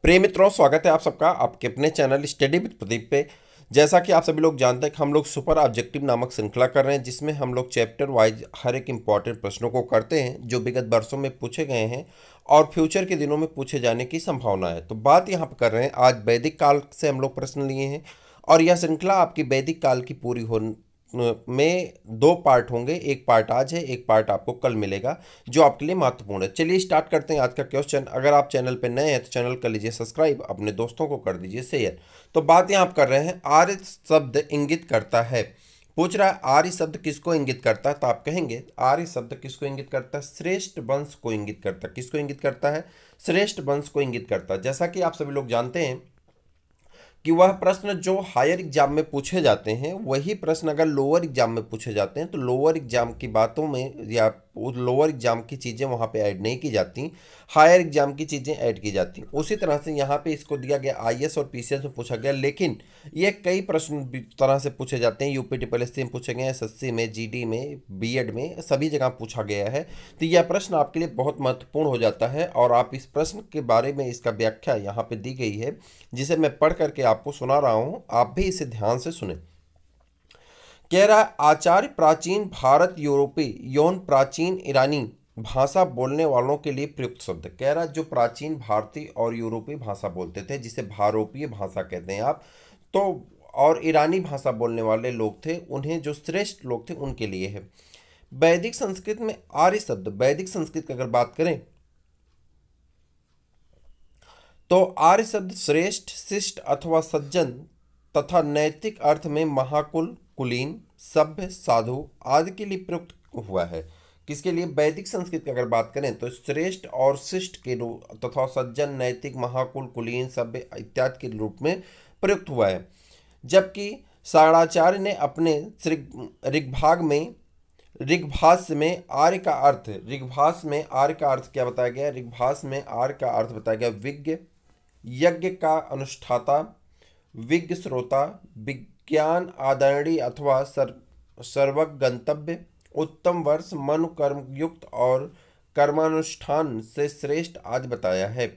प्रिय मित्रों, स्वागत है आप सबका आपके अपने चैनल स्टडी विद प्रदीप पे। जैसा कि आप सभी लोग जानते हैं कि हम लोग सुपर ऑब्जेक्टिव नामक श्रृंखला कर रहे हैं, जिसमें हम लोग चैप्टर वाइज हर एक इंपॉर्टेंट प्रश्नों को करते हैं जो विगत वर्षों में पूछे गए हैं और फ्यूचर के दिनों में पूछे जाने की संभावना है। तो बात यहाँ पर कर रहे हैं, आज वैदिक काल से हम लोग प्रश्न लिए हैं और यह श्रृंखला आपकी वैदिक काल की पूरी हो में दो पार्ट होंगे। एक पार्ट आज है, एक पार्ट आपको कल मिलेगा, जो आपके लिए महत्वपूर्ण है। चलिए स्टार्ट करते हैं आज का क्वेश्चन। अगर आप चैनल पर नए हैं तो चैनल कर लीजिए सब्सक्राइब, अपने दोस्तों को कर दीजिए शेयर। तो बात यहाँ आप कर रहे हैं, आर्य शब्द इंगित करता है। पूछ रहा है आर्य शब्द किसको इंगित करता है, तो आप कहेंगे आर्य शब्द किसको इंगित करता है? श्रेष्ठ वंश को इंगित करता है। किसको इंगित करता है? श्रेष्ठ वंश को इंगित करता है। जैसा कि आप सभी लोग जानते हैं कि वह प्रश्न जो हायर एग्जाम में पूछे जाते हैं वही प्रश्न अगर लोअर एग्जाम में पूछे जाते हैं तो लोअर एग्जाम की बातों में या लोअर एग्जाम की चीज़ें वहाँ पे ऐड नहीं की जाती, हायर एग्जाम की चीज़ें ऐड की जाती। उसी तरह से यहाँ पे इसको दिया गया आईएएस और पीसीएस में पूछा गया, लेकिन ये कई प्रश्न तरह से पूछे जाते हैं। यूपी ट्रिपल में पूछे गए हैं, एसएससी में, जीडी में, बीएड में, सभी जगह पूछा गया है। तो यह प्रश्न आपके लिए बहुत महत्वपूर्ण हो जाता है और आप इस प्रश्न के बारे में इसका व्याख्या यहाँ पे दी गई है, जिसे मैं पढ़ करके आपको सुना रहा हूँ, आप भी इसे ध्यान से सुने। कह रहा है आचार्य प्राचीन भारत यूरोपीय यौन प्राचीन ईरानी भाषा बोलने वालों के लिए प्रयुक्त शब्द। कह रहा है जो प्राचीन भारतीय और यूरोपीय भाषा बोलते थे, जिसे भारोपीय भाषा कहते हैं आप, तो और ईरानी भाषा बोलने वाले लोग थे, उन्हें जो श्रेष्ठ लोग थे उनके लिए है। वैदिक संस्कृत में आर्य शब्द, वैदिक संस्कृत की अगर बात करें तो आर्य शब्द श्रेष्ठ, शिष्ट अथवा सज्जन तथा नैतिक अर्थ में महाकुल, कुलीन, सभ्य, साधु आदि के लिए प्रयुक्त हुआ है। किसके लिए? वैदिक संस्कृत की अगर बात करें तो श्रेष्ठ और शिष्ट के रूप तथा सज्जन, नैतिक, महाकुल, कुलीन, सभ्य इत्यादि के रूप में प्रयुक्त हुआ है। जबकि सारणाचार्य ने अपने ऋग्भाग में ऋग्भाष्य में आर्य का अर्थ, ऋग्भाष्य में आर्य का अर्थ क्या बताया गया? ऋग्भाष्य में आर्य का अर्थ बताया गया विज्ञ, यज्ञ का अनुष्ठाता, विज्ञ श्रोता, विज्ञान आदरणीय अथवा सर्वज्ञ गंतव्य, उत्तम वर्ष, मनु कर्मयुक्त और कर्मानुष्ठान से श्रेष्ठ आदि बताया है।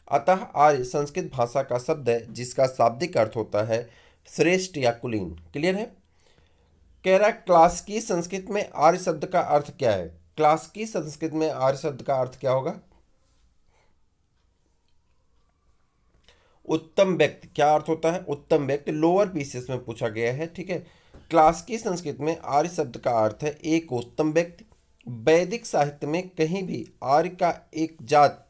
अतः आर्य संस्कृत भाषा का शब्द है जिसका शाब्दिक अर्थ होता है श्रेष्ठ या कुलीन। क्लियर है? कह रहा है क्लासिकी संस्कृत में आर्य शब्द का अर्थ क्या है? क्लासिकी संस्कृत में आर्य शब्द का अर्थ क्या होगा? उत्तम व्यक्ति। क्या अर्थ होता है? उत्तम व्यक्ति। लोअर पीसीएस में पूछा गया है, ठीक है। क्लासिकी संस्कृत में आर्य शब्द का अर्थ है एक उत्तम व्यक्ति। वैदिक साहित्य में कहीं भी आर्य का एक जात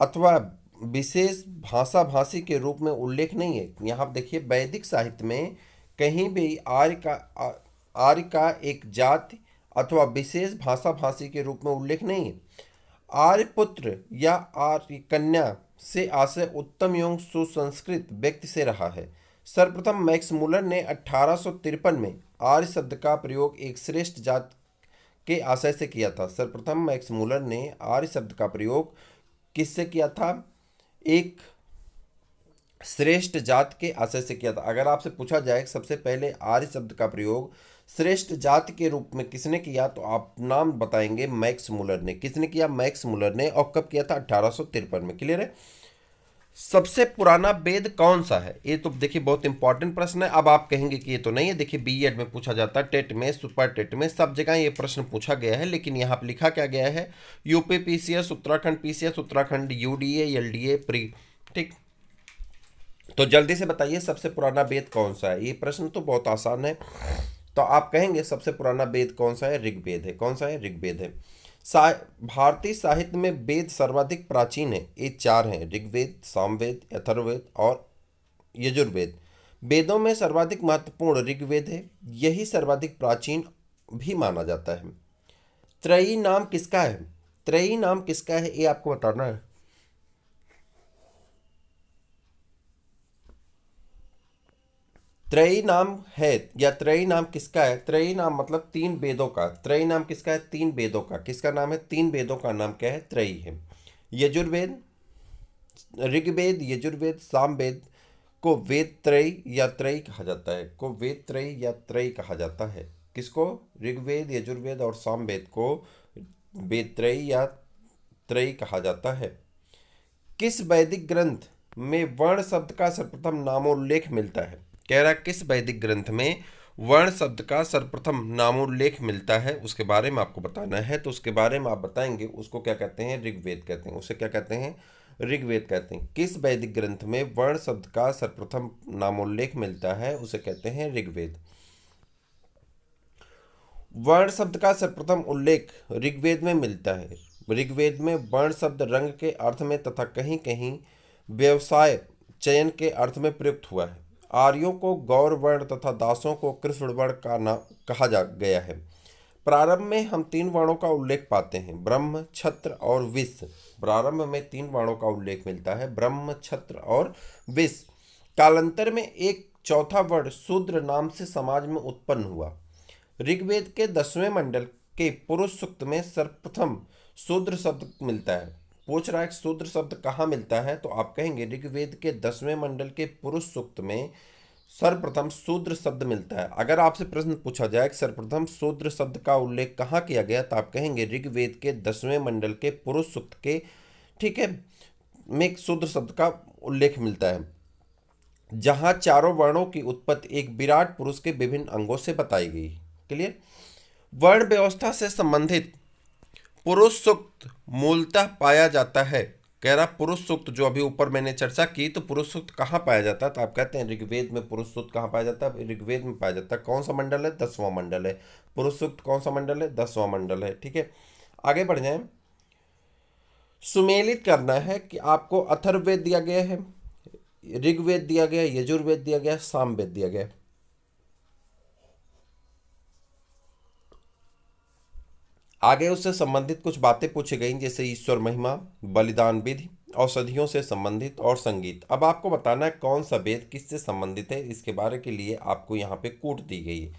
अथवा विशेष भाषा भाषी के रूप में उल्लेख नहीं है। यहाँ आप देखिए, वैदिक साहित्य में कहीं भी आर्य का एक जाति अथवा विशेष भाषा भाषी के रूप में उल्लेख नहीं है। आर्यपुत्र या आर्य कन्या से आशय उत्तम एवं सुसंस्कृत व्यक्ति से रहा है। सर्वप्रथम मैक्स मुलर ने 1853 में आर्य शब्द का प्रयोग एक श्रेष्ठ जात के आशय से किया था। सर्वप्रथम मैक्स मुलर ने आर्य शब्द का प्रयोग किससे किया था? एक श्रेष्ठ जात के आशय से किया था। अगर आपसे पूछा जाए सबसे पहले आर्य शब्द का प्रयोग श्रेष्ठ जाति के रूप में किसने किया, तो आप नाम बताएंगे मैक्स मुलर ने। किसने किया? मैक्स मुलर ने। और कब किया था? 1853 में। क्लियर है? सबसे पुराना वेद कौन सा है? ये तो देखिए बहुत इंपॉर्टेंट प्रश्न है। अब आप कहेंगे कि ये तो नहीं है। देखिए बीएड में पूछा जाता है, टेट में, सुपर टेट में, सब जगह ये प्रश्न पूछा गया है, लेकिन यहाँ पर लिखा क्या गया है? UP PCS, Uttarakhand PCS, Uttarakhand UDA, LDA, pre. ठीक, तो जल्दी से बताइए सबसे पुराना वेद कौन सा है? ये प्रश्न तो बहुत आसान है। तो आप कहेंगे सबसे पुराना वेद कौन सा है? ऋग्वेद है। कौन सा है? ऋग्वेद है। भारतीय साहित्य में वेद सर्वाधिक प्राचीन है। ये चार हैं: ऋग्वेद, सामवेद, अथर्ववेद और यजुर्वेद। वेदों में सर्वाधिक महत्वपूर्ण ऋग्वेद है, यही सर्वाधिक प्राचीन भी माना जाता है। त्रयी नाम किसका है? त्रयी नाम किसका है ये आपको बताना है। त्रयी नाम है या त्रयी नाम किसका है? त्रयी नाम मतलब तीन वेदों का। त्रयी नाम किसका है? तीन वेदों का। किसका नाम है? तीन वेदों का नाम क्या है? त्रयी है। यजुर्वेद, ऋग्वेद, यजुर्वेद, सामवेद को वेद त्रयी या त्रयी कहा जाता है। को वेद त्रयी या त्रयी कहा जाता है। किसको? ऋग्वेद, यजुर्वेद और सामवेद को वेद त्रयी या त्रयी कहा जाता है। किस वैदिक ग्रंथ में वर्ण शब्द का सर्वप्रथम नामोल्लेख मिलता है? कह रहा किस वैदिक ग्रंथ में वर्ण शब्द का सर्वप्रथम नामोल्लेख मिलता है, उसके बारे में आपको बताना है। तो उसके बारे में आप बताएंगे, उसको क्या कहते हैं? ऋग्वेद कहते हैं। उसे क्या कहते हैं? ऋग्वेद कहते हैं। किस वैदिक ग्रंथ में वर्ण शब्द का सर्वप्रथम नामोल्लेख मिलता है? उसे कहते हैं ऋग्वेद। वर्ण शब्द का सर्वप्रथम उल्लेख ऋग्वेद में मिलता है। ऋग्वेद में वर्ण शब्द रंग के अर्थ में तथा कहीं कहीं व्यवसाय चयन के अर्थ में प्रयुक्त हुआ है। आर्यों को गौर वर्ण तथा दासों को कृष्ण वर्ण का नाम कहा जा गया है। प्रारंभ में हम 3 वर्णों का उल्लेख पाते हैं, ब्रह्म, क्षत्र और विश्व। प्रारंभ में 3 वर्णों का उल्लेख मिलता है, ब्रह्म, क्षत्र और विश्व। कालांतर में एक चौथा वर्ण शूद्र नाम से समाज में उत्पन्न हुआ। ऋग्वेद के 10वें मंडल के पुरुष सूक्त में सर्वप्रथम शूद्र शब्द मिलता है। पूछ रहा है शूद्र शब्द कहाँ मिलता है? तो आप कहेंगे ऋग्वेद के 10वें मंडल के पुरुष सूक्त में सर्वप्रथम शूद्र शब्द मिलता है। अगर आपसे प्रश्न पूछा जाए कि सर्वप्रथम शूद्र शब्द का उल्लेख कहाँ किया गया, तो आप कहेंगे ऋग्वेद के 10वें मंडल के पुरुष सूक्त के, ठीक है, में शूद्र शब्द का उल्लेख मिलता है, जहाँ चारों वर्णों की उत्पत्ति एक विराट पुरुष के विभिन्न अंगों से बताई गई। क्लियर? वर्ण व्यवस्था से संबंधित पुरुष सूक्त मूलतः पाया जाता है। कह रहा पुरुष सूक्त जो अभी ऊपर मैंने चर्चा की, तो पुरुष सूक्त कहाँ पाया जाता है? तो आप कहते हैं ऋग्वेद में पुरुष सूक्त कहाँ पाया जाता है? ऋग्वेद में पाया जाता है। कौन सा मंडल है? 10वां मंडल है। पुरुष सूक्त कौन सा मंडल है? 10वां मंडल है। ठीक है, आगे बढ़ जाए। सुमेलित करना है कि आपको अथर्ववेद दिया गया है, ऋग्वेद दिया गया, यजुर्वेद दिया गया, सामवेद दिया गया। आगे उससे संबंधित कुछ बातें पूछी गई, जैसे ईश्वर महिमा, बलिदान विधि, औषधियों से संबंधित और संगीत। अब आपको बताना है कौन सा वेद किससे संबंधित है, इसके बारे के लिए आपको यहाँ पे कूट दी गई है।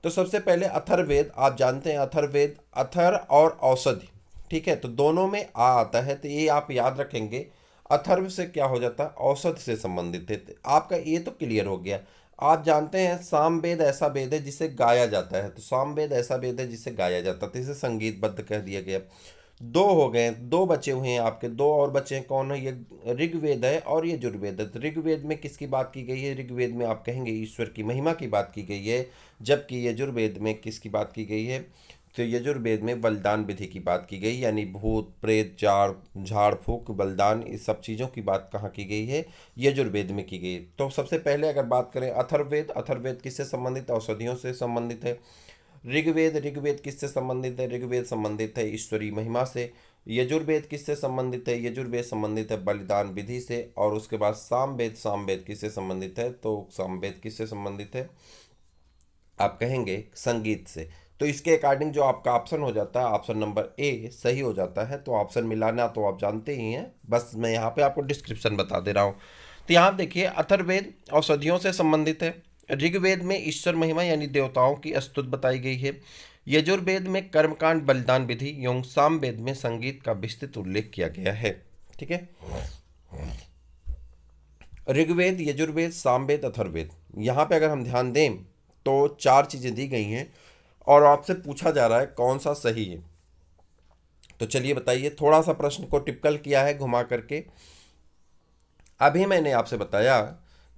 तो सबसे पहले अथर्ववेद, आप जानते हैं अथर्ववेद, अथर और औषधि, ठीक है, तो दोनों में आ आता है, तो ये आप याद रखेंगे। अथर्व से क्या हो जाता है? औषध से संबंधित है। तो आपका ये तो क्लियर हो गया। आप जानते हैं सामवेद ऐसा वेद है जिसे गाया जाता है, तो सामवेद ऐसा वेद है जिसे गाया जाता है, तो इसे संगीतबद्ध कह दिया गया। 2 हो गए, 2 बचे हुए हैं आपके, 2 और बचे हैं। कौन है? ये ऋग्वेद है और ये यजुर्वेद है। तो ऋग्वेद में किसकी बात की गई है? ऋग्वेद में आप कहेंगे ईश्वर की महिमा की बात की गई है, जबकि यजुर्वेद में किसकी बात की गई है? तो यजुर्वेद में बलिदान विधि की बात की गई, यानी भूत प्रेत झाड़ फूक बलिदान, इस सब चीज़ों की बात कहाँ की गई है? यजुर्वेद में की गई। तो सबसे पहले अगर बात करें अथर्ववेद, अथर्ववेद किससे संबंधित है? औषधियों से संबंधित है। ऋग्वेद किससे संबंधित है? ऋग्वेद संबंधित है ईश्वरीय महिमा से। यजुर्वेद किससे संबंधित है? यजुर्वेद संबंधित है बलिदान विधि से। और उसके बाद सामवेद किससे संबंधित है? तो सामवेद किससे संबंधित है? आप कहेंगे संगीत से। तो इसके अकॉर्डिंग जो आपका ऑप्शन हो जाता है, ऑप्शन नंबर ए सही हो जाता है। तो ऑप्शन मिलाना तो आप जानते ही हैं, बस मैं यहाँ पे आपको डिस्क्रिप्शन बता दे रहा हूँ। तो यहाँ देखिए, अथर्ववेद औषधियों से संबंधित है, ऋग्वेद में ईश्वर महिमा यानी देवताओं की स्तुति बताई गई है, यजुर्वेद में कर्मकांड बलिदान विधि एवं सामवेद में संगीत का विस्तृत उल्लेख किया गया है। ठीक है, ऋग्वेद, यजुर्वेद, सामवेद, अथर्ववेद, यहाँ पे अगर हम ध्यान दें तो 4 चीज़ें दी गई हैं और आपसे पूछा जा रहा है कौन सा सही है। तो चलिए बताइए, थोड़ा सा प्रश्न को टिपिकल किया है घुमा करके। अभी मैंने आपसे बताया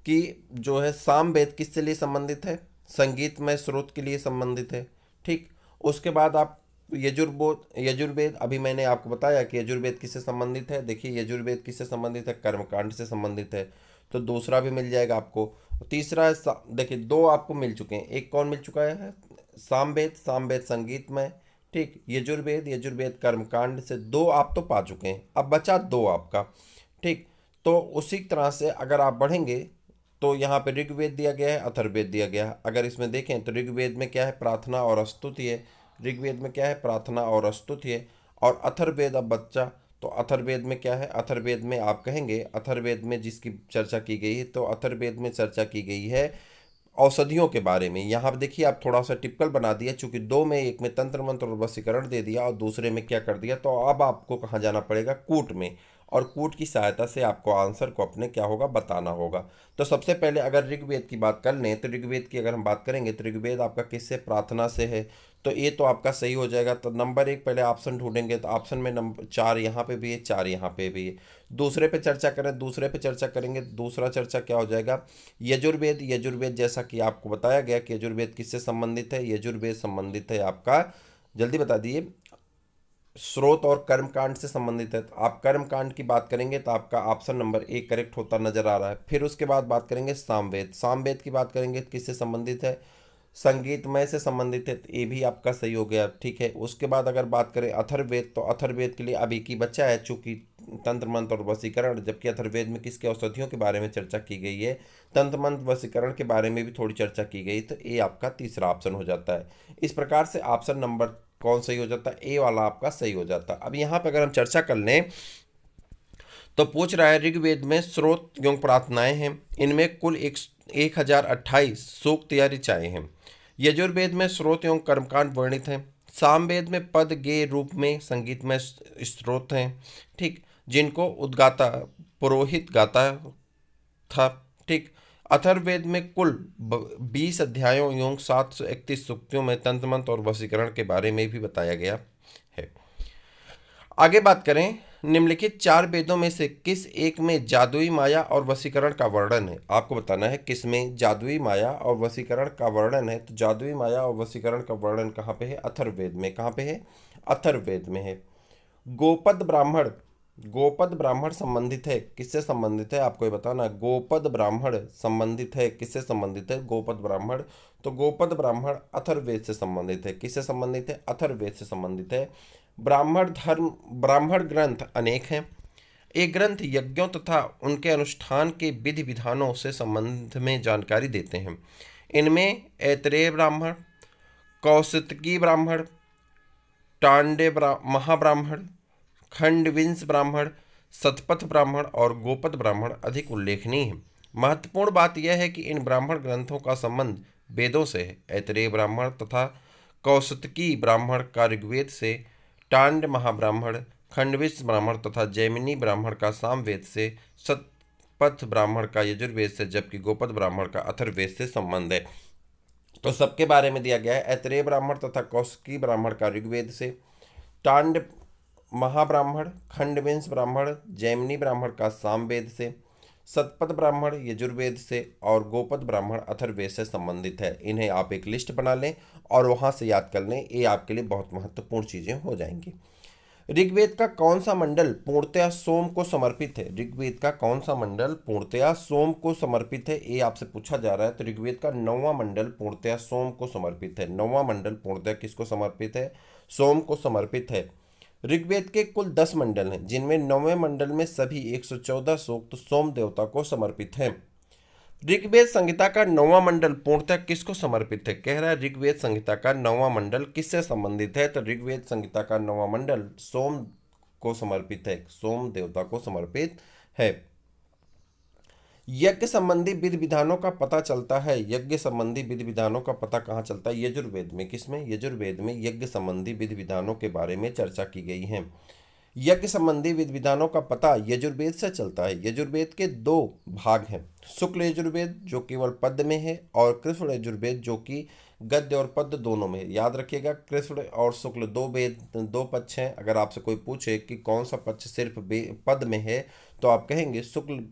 कि जो है सामवेद किससे लिए संबंधित है? संगीतमय स्रोत के लिए संबंधित है। ठीक, उसके बाद आप यजुर्वेद, अभी मैंने आपको बताया कि यजुर्वेद किससे संबंधित है। देखिए यजुर्वेद किससे संबंधित है? कर्मकांड से संबंधित है, तो दूसरा भी मिल जाएगा आपको। तीसरा है देखिए 2 आपको मिल चुके हैं, एक कौन मिल चुका है? सामवेद संगीतमय। ठीक, यजुर्वेद कर्मकांड से 2 आप तो पा चुके हैं, अब बचा 2 आपका। ठीक, तो उसी तरह से अगर आप बढ़ेंगे तो यहाँ पे ऋग्वेद दिया गया है, अथर्ववेद दिया गया है। अगर इसमें देखें तो ऋग्वेद में क्या है? प्रार्थना और स्तुति है। ऋग्वेद में क्या है? प्रार्थना और स्तुति है। और अथर्ववेद अब बच्चा, तो अथर्ववेद में क्या है? अथर्ववेद में आप कहेंगे, अथर्ववेद में जिसकी चर्चा की गई है, तो अथर्ववेद में चर्चा की गई है औषधियों के बारे में। यहाँ पर देखिए आप थोड़ा सा टिपिकल बना दिया, चूंकि 2 में, एक में तंत्र मंत्र और वशीकरण दे दिया और दूसरे में क्या कर दिया, तो अब आपको कहाँ जाना पड़ेगा? कूट में। और कूट की सहायता से आपको आंसर को अपने क्या होगा बताना होगा। तो सबसे पहले अगर ऋग्वेद की बात कर लें तो ऋग्वेद की अगर हम बात करेंगे तो ऋग्वेद आपका किससे, प्रार्थना से है। तो ये तो आपका सही हो जाएगा। तो नंबर 1 पहले ऑप्शन ढूंढेंगे तो ऑप्शन में नंबर 4 यहाँ पे भी है, 4 यहाँ पे भी है। दूसरे पे चर्चा करें, दूसरे पे चर्चा करेंगे, दूसरा चर्चा क्या हो जाएगा, यजुर्वेद। यजुर्वेद जैसा कि आपको बताया गया कि यजुर्वेद किससे संबंधित है, यजुर्वेद संबंधित है आपका, जल्दी बता दीजिए, स्रोत और कर्मकांड से संबंधित है। तो आप कर्मकांड की बात करेंगे तो आपका ऑप्शन नंबर 1 करेक्ट होता नजर आ रहा है। फिर उसके बाद बात करेंगे सामवेद। सामवेद की बात करेंगे तो किससे संबंधित है, संगीतमय से संबंधित है, तो ये भी आपका सही हो गया, ठीक है। उसके बाद अगर बात करें अथर्ववेद, तो अथर्ववेद के लिए अब एक ही बच्चा है चूंकि तंत्र मंत्र और वशीकरण, जबकि अथर्ववेद में किसके औषधियों के बारे में चर्चा की गई है, तंत्र मंत्र वशीकरण के बारे में भी थोड़ी चर्चा की गई। तो ये आपका तीसरा ऑप्शन हो जाता है। इस प्रकार से ऑप्शन नंबर कौन सही हो जाता है, ए वाला आपका सही हो जाता है। अब यहाँ पे अगर हम चर्चा कर लें तो पूछ रहा है ऋग्वेद में स्रोत एवं प्रार्थनाएं हैं, इनमें कुल 1028 सूक्त या ऋचाएं हैं। यजुर्वेद में स्रोत एवं कर्मकांड वर्णित हैं। सामवेद में पद गेय रूप में संगीतमय स्रोत हैं, ठीक, जिनको उद्गाता पुरोहित गाता था, ठीक। अथर्ववेद में कुल 20 अध्यायों एवं 731 सूक्तियों में तंत्र मंत्र और वशीकरण के बारे में भी बताया गया है। आगे बात करें, निम्नलिखित 4 वेदों में से किस एक में जादुई माया और वशीकरण का वर्णन है। आपको बताना है किस में जादुई माया और वशीकरण का वर्णन है। तो जादुई माया और वशीकरण का वर्णन कहाँ पे है, अथर्ववेद में। कहाँ पे है, अथर्ववेद में है। गोपद ब्राह्मण, गोपद ब्राह्मण संबंधित है, किससे संबंधित है आपको ये बताना। गोपद ब्राह्मण संबंधित है, किससे संबंधित है, गोपद ब्राह्मण। तो गोपद ब्राह्मण अथर्ववेद से संबंधित है, किससे संबंधित है, अथर्ववेद से संबंधित है। ब्राह्मण धर्म, ब्राह्मण ग्रंथ अनेक हैं। ये ग्रंथ यज्ञों तथा उनके अनुष्ठान के विधि विधानों से संबंध में जानकारी देते हैं। इनमें ऐतरेय ब्राह्मण, कौशितकी ब्राह्मण, टांडे महाब्राह्मण, खंडविंश ब्राह्मण, शतपथ ब्राह्मण और गोपद ब्राह्मण अधिक उल्लेखनीय है। महत्वपूर्ण बात यह है कि इन ब्राह्मण ग्रंथों का संबंध वेदों से है। ऐतरेय ब्राह्मण तथा कौशितकी ब्राह्मण का ऋग्वेद से, टांड महाब्राह्मण, खंडविश ब्राह्मण तथा जैमिनी ब्राह्मण का सामवेद से, शतपथ ब्राह्मण का यजुर्वेद से, जबकि गोपद ब्राह्मण का अथर्ववेद से संबंध है। तो सबके बारे में दिया गया है। ऐतरेय ब्राह्मण तथा कौशिकी ब्राह्मण का ऋग्वेद से, टांड महाब्राह्मण, खंडविंश ब्राह्मण, जैमिनी ब्राह्मण का सामवेद से, शतपथ ब्राह्मण यजुर्वेद से और गोपद ब्राह्मण अथर्ववेद से संबंधित है। इन्हें आप एक लिस्ट बना लें और वहां से याद कर लें, ये आपके लिए बहुत महत्वपूर्ण चीजें हो जाएंगी। ऋग्वेद का कौन सा मंडल पूर्णतया सोम को समर्पित है, ऋग्वेद का कौन सा मंडल पूर्णतया सोम को समर्पित है, ये आपसे पूछा जा रहा है। तो ऋग्वेद का 9वां मंडल पूर्णतया सोम को समर्पित है। 9वां मंडल पूर्णतया किसको समर्पित है, सोम को समर्पित है। ऋग्वेद के कुल 10 मंडल हैं, जिनमें 9वें मंडल में सभी 114 सूक्त सोम देवता को समर्पित हैं। ऋग्वेद संहिता का 9वां मंडल पूर्णतः किसको समर्पित है, कह रहा है ऋग्वेद संहिता का 9वां मंडल किससे संबंधित है। तो ऋग्वेद संहिता का 9वां मंडल सोम को समर्पित है, सोम देवता को समर्पित है। यज्ञ संबंधी विधि विधानों का पता चलता है, यज्ञ संबंधी विधि विधानों का पता कहाँ चलता है, यजुर्वेद में। किसमें, यजुर्वेद में यज्ञ संबंधी विधि विधानों के बारे में चर्चा की गई है। यज्ञ संबंधी विधि विधानों का पता यजुर्वेद से चलता है। यजुर्वेद के 2 भाग हैं, शुक्ल यजुर्वेद जो केवल पद में है और कृष्ण यजुर्वेद जो कि गद्य और पद दोनों में है। याद रखिएगा, कृष्ण और शुक्ल 2 वेद, 2 पक्ष हैं। अगर आपसे कोई पूछे कि कौन सा पक्ष सिर्फ पद में है तो आप कहेंगे शुक्ल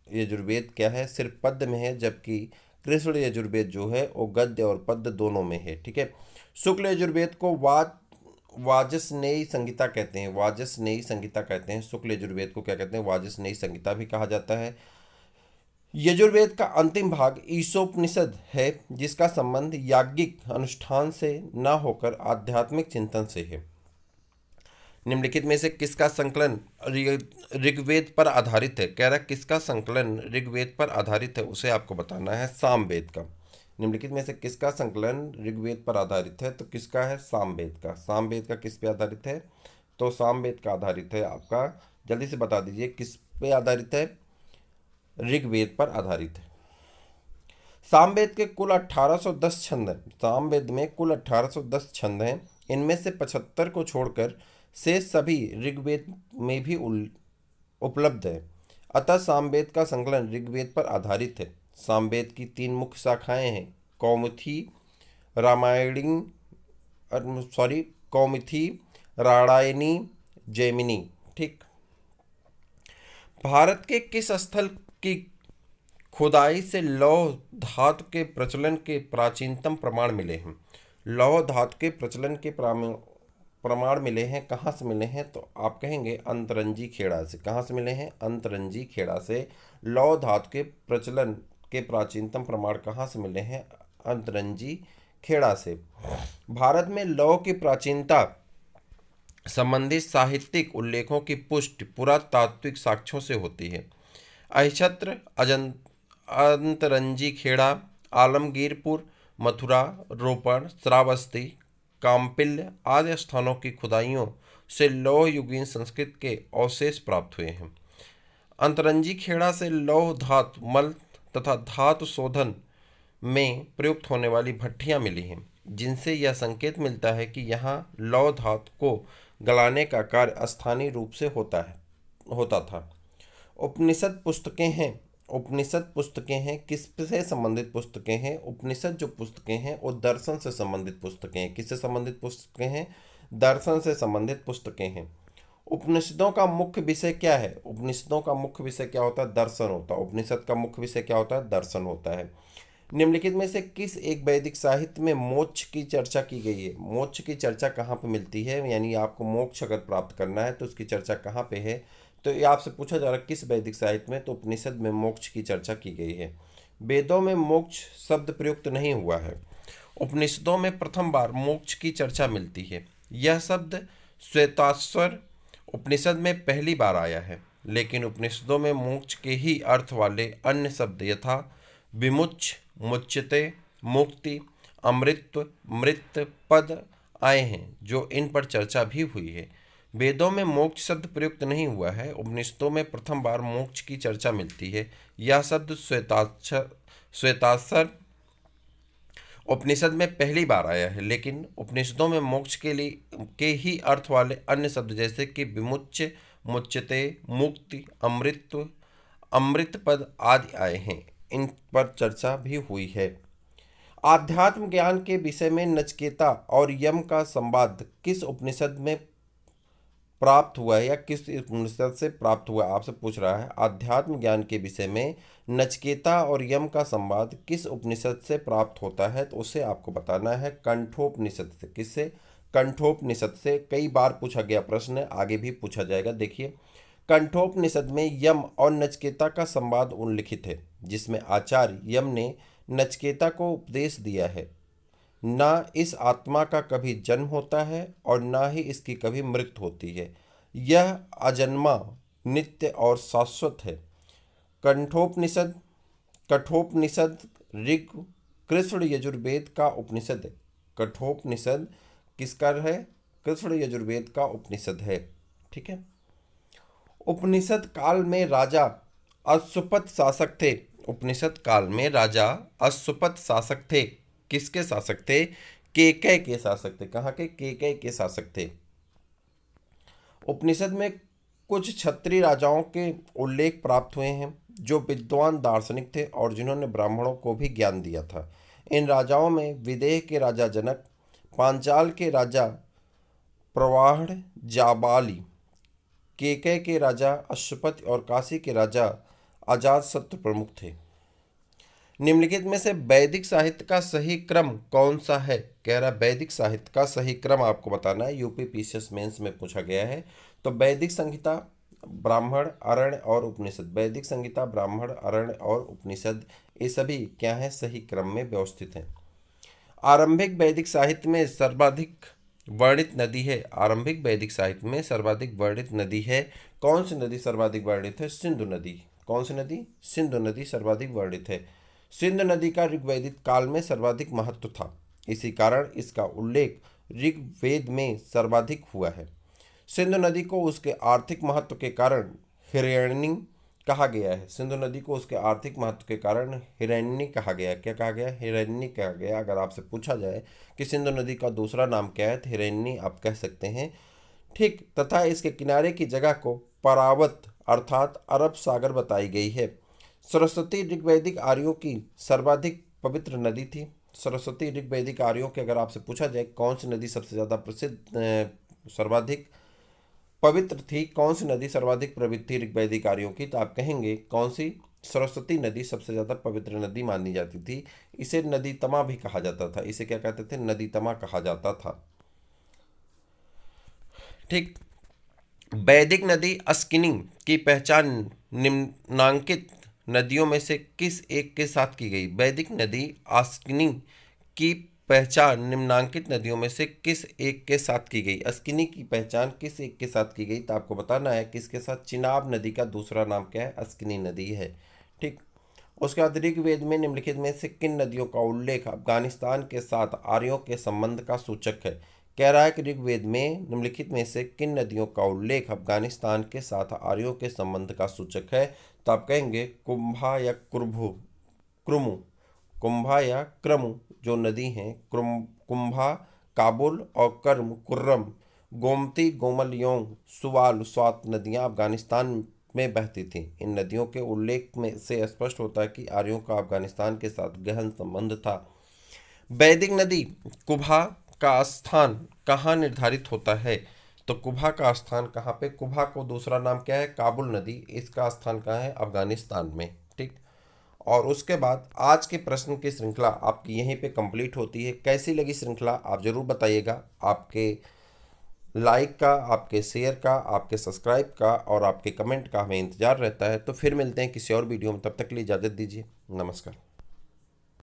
यजुर्वेद क्या है, सिर्फ पद में है, जबकि कृष्ण यजुर्वेद जो है वो गद्य और पद दोनों में है, ठीक है। शुक्ल यजुर्वेद को वाजसनेयी संहिता कहते हैं, वाजसनेयी संहिता कहते हैं। शुक्ल यजुर्वेद को क्या कहते हैं, वाजसनेयी संहिता भी कहा जाता है। यजुर्वेद का अंतिम भाग ईशोपनिषद है, जिसका संबंध याज्ञिक अनुष्ठान से न होकर आध्यात्मिक चिंतन से है। निम्नलिखित में से किसका संकलन ऋग्वेद पर आधारित है, कह रहा है किसका संकलन ऋग्वेद पर आधारित है, उसे आपको बताना है, सामवेद का। निम्नलिखित में से किसका संकलन ऋग्वेद पर आधारित है, तो किसका है, सामवेद का। सामवेद का किस पे आधारित है, तो सामवेद का आधारित है आपका, जल्दी से बता दीजिए किस पे आधारित है, ऋग्वेद पर आधारित है। सामवेद के कुल 1810 छंद हैं, सामवेद में कुल 1810 छंद हैं। इनमें से 75 को छोड़कर से सभी ऋग्वेद में भी उपलब्ध है। अतः सामवेद का संकलन ऋग्वेद पर आधारित है। सामवेद की 3 मुख्य शाखाएं हैं, कौमुदी, रामायणी कौमुदी, रामायणी, जैमिनी। ठीक। भारत के किस स्थल की खुदाई से लौह धातु के प्रचलन के प्राचीनतम प्रमाण मिले हैं? लौह धातु के प्रचलन के प्रमाण मिले हैं, कहाँ से मिले हैं? तो आप कहेंगे अंतरंजी खेड़ा से। कहाँ से मिले हैं? अंतरंजी खेड़ा से। लौह धातु के प्रचलन के प्राचीनतम प्रमाण कहाँ से मिले हैं? अंतरंजी खेड़ा से। भारत में लौह की प्राचीनता संबंधित साहित्यिक उल्लेखों की पुष्टि पुरातात्विक साक्ष्यों से होती है। अहिछत्र, अंतरंजी खेड़ा, आलमगीरपुर, मथुरा, रोपड़, श्रावस्ती, काम्पिल्य आदि स्थानों की खुदाइयों से लौह युगीन संस्कृत के अवशेष प्राप्त हुए हैं। अंतरंजी खेड़ा से लौह धातु मल तथा धातु शोधन में प्रयुक्त होने वाली भट्ठियां मिली हैं, जिनसे यह संकेत मिलता है कि यहाँ लौह धातु को गलाने का कार्य स्थानीय रूप से होता था। उपनिषद पुस्तकें हैं। किससे संबंधित पुस्तकें हैं? उपनिषद जो पुस्तकें हैं वो दर्शन से संबंधित पुस्तकें हैं। किससे संबंधित पुस्तकें हैं? दर्शन से संबंधित पुस्तकें हैं। उपनिषदों का मुख्य विषय क्या है? उपनिषदों का मुख्य विषय क्या होता है? दर्शन होता है। उपनिषद का मुख्य विषय क्या होता है? दर्शन होता है। निम्नलिखित में से किस एक वैदिक साहित्य में मोक्ष की चर्चा की गई है? मोक्ष की चर्चा कहाँ पे मिलती है? यानी आपको मोक्ष अगर प्राप्त करना है तो उसकी चर्चा कहाँ पे है? तो ये आपसे पूछा जा रहा है किस वैदिक साहित्य में? तो उपनिषद में मोक्ष की चर्चा की गई है। वेदों में मोक्ष शब्द प्रयुक्त नहीं हुआ है। उपनिषदों में प्रथम बार मोक्ष की चर्चा मिलती है। यह शब्द श्वेताश्वर उपनिषद में पहली बार आया है, लेकिन उपनिषदों में मोक्ष के ही अर्थ वाले अन्य शब्द यथा विमुच्य, मुच्यते, मुक्ति, अमृतत्व, मृत पद आए हैं, जो इन पर चर्चा भी हुई है। वेदों में मोक्ष शब्द प्रयुक्त नहीं हुआ है। उपनिषदों में प्रथम बार मोक्ष की चर्चा मिलती है। यह शब्द श्वेताश्वर उपनिषद में पहली बार आया है, लेकिन उपनिषदों में मोक्ष के ही अर्थ वाले अन्य शब्द जैसे कि विमुच्य, मुच्यते, मुक्ति, अमृतत्व, अमृत पद आदि आए हैं, इन पर चर्चा भी हुई है। आध्यात्म ज्ञान के विषय में नचिकेता और यम का संवाद किस उपनिषद में प्राप्त हुआ है या किस उपनिषद से प्राप्त हुआ? आपसे पूछ रहा है आध्यात्म ज्ञान के विषय में नचिकेता और यम का संवाद किस उपनिषद से प्राप्त होता है? तो उसे आपको बताना है कंठोपनिषद से। किससे? कंठोपनिषद से। कई बार पूछा गया प्रश्न है, आगे भी पूछा जाएगा। देखिए, कंठोपनिषद में यम और नचिकेता का संवाद उल्लिखित है, जिसमें आचार्य यम ने नचिकेता को उपदेश दिया है, ना इस आत्मा का कभी जन्म होता है और ना ही इसकी कभी मृत्यु होती है। यह अजन्मा, नित्य और शाश्वत है। कठोपनिषद ऋग, कृष्ण यजुर्वेद का उपनिषद है। कठोपनिषद किसका है? कृष्ण यजुर्वेद का उपनिषद है। ठीक है। उपनिषद काल में राजा अश्वपत शासक थे। उपनिषद काल में राजा अश्वपत शासक थे। किसके शासक थे? केकय के शासक थे। कहाँ के? केकय के शासक थे। उपनिषद में कुछ क्षत्रिय राजाओं के उल्लेख प्राप्त हुए हैं, जो विद्वान दार्शनिक थे और जिन्होंने ब्राह्मणों को भी ज्ञान दिया था। इन राजाओं में विदेह के राजा जनक, पांचाल के राजा प्रवाह जाबाली, केकय के राजा अश्वपति और काशी के राजा अजातशत्रु प्रमुख थे। निम्नलिखित में से वैदिक साहित्य का सही क्रम कौन सा है? कह रहा वैदिक साहित्य का सही क्रम आपको बताना है। यूपी पीसीएस मेंस में पूछा गया है। तो वैदिक संहिता, ब्राह्मण, अरण्य और उपनिषद। वैदिक संहिता, ब्राह्मण, अरण्य और उपनिषद, ये सभी क्या है? सही क्रम में व्यवस्थित हैं। आरंभिक वैदिक साहित्य में सर्वाधिक वर्णित नदी है। आरंभिक वैदिक साहित्य में सर्वाधिक वर्णित नदी है। कौन सी नदी सर्वाधिक वर्णित है? सिंधु नदी। कौन सी नदी? सिंधु नदी सर्वाधिक वर्णित है। सिंधु नदी का ऋग्वैदिक काल में सर्वाधिक महत्व था, इसी कारण इसका उल्लेख ऋग्वेद में सर्वाधिक हुआ है। सिंधु नदी को उसके आर्थिक महत्व के कारण हिरण्यनी कहा गया है। सिंधु नदी को उसके आर्थिक महत्व के कारण हिरण्यनी कहा गया। क्या कहा गया? हिरण्यनी कहा गया। अगर आपसे पूछा जाए कि सिंधु नदी का दूसरा नाम क्या है, तो हिरण्यनी आप कह सकते हैं। ठीक। तथा इसके किनारे की जगह को परावत अर्थात अरब सागर बताई गई है। सरस्वती ऋग्वैदिक आर्यों की सर्वाधिक पवित्र नदी थी। सरस्वती ऋग्वैदिक आर्यों के अगर आपसे पूछा जाए कौन सी नदी सबसे ज़्यादा प्रसिद्ध सर्वाधिक पवित्र थी, कौन सी नदी सर्वाधिक पवित्र थी ऋग्वैदिक आर्यों की, तो आप कहेंगे कौन सी, सरस्वती नदी सबसे ज़्यादा पवित्र नदी मानी जाती थी। इसे नदी तमा भी कहा जाता था। इसे क्या कहते थे? नदी तमा कहा जाता था। ठीक। वैदिक नदी अस्किनी की पहचान निम्नांकित नदियों में से किस एक के साथ की गई? वैदिक नदी अस्किनी की पहचान निम्नांकित नदियों में से किस एक के साथ की गई? अस्किनी की पहचान किस एक के साथ की गई? तो आपको बताना है किसके साथ। चिनाब नदी का दूसरा नाम क्या है? अस्किनी नदी है। ठीक। उसके बाद ऋग्वेद में निम्नलिखित में से किन नदियों का उल्लेख अफगानिस्तान के साथ आर्यों के संबंध का सूचक है? कह रहा है कि ऋग्वेद में निम्नलिखित में से किन नदियों का उल्लेख अफगानिस्तान के साथ आर्यों के संबंध का सूचक है? तो आप कहेंगे कुंभा या क्रुमु। कुंभा या क्रमु जो नदी हैं, कुंभा काबुल और कर्म कुर्रम, गोमती, गोमलयोंग, सुवाल, स्वात नदियां अफगानिस्तान में बहती थीं। इन नदियों के उल्लेख में से स्पष्ट होता है कि आर्यों का अफगानिस्तान के साथ गहन संबंध था। वैदिक नदी कुभा का स्थान कहाँ निर्धारित होता है? तो कुभा का स्थान कहाँ पे? कुभा को दूसरा नाम क्या है? काबुल नदी। इसका स्थान कहाँ है? अफगानिस्तान में। ठीक। और उसके बाद आज के प्रश्न की श्रृंखला आपकी यहीं पे कंप्लीट होती है। कैसी लगी श्रृंखला आप जरूर बताइएगा। आपके लाइक का, आपके शेयर का, आपके सब्सक्राइब का और आपके कमेंट का हमें इंतज़ार रहता है। तो फिर मिलते हैं किसी और वीडियो में, तब तक के लिए इजाज़त दीजिए। नमस्कार।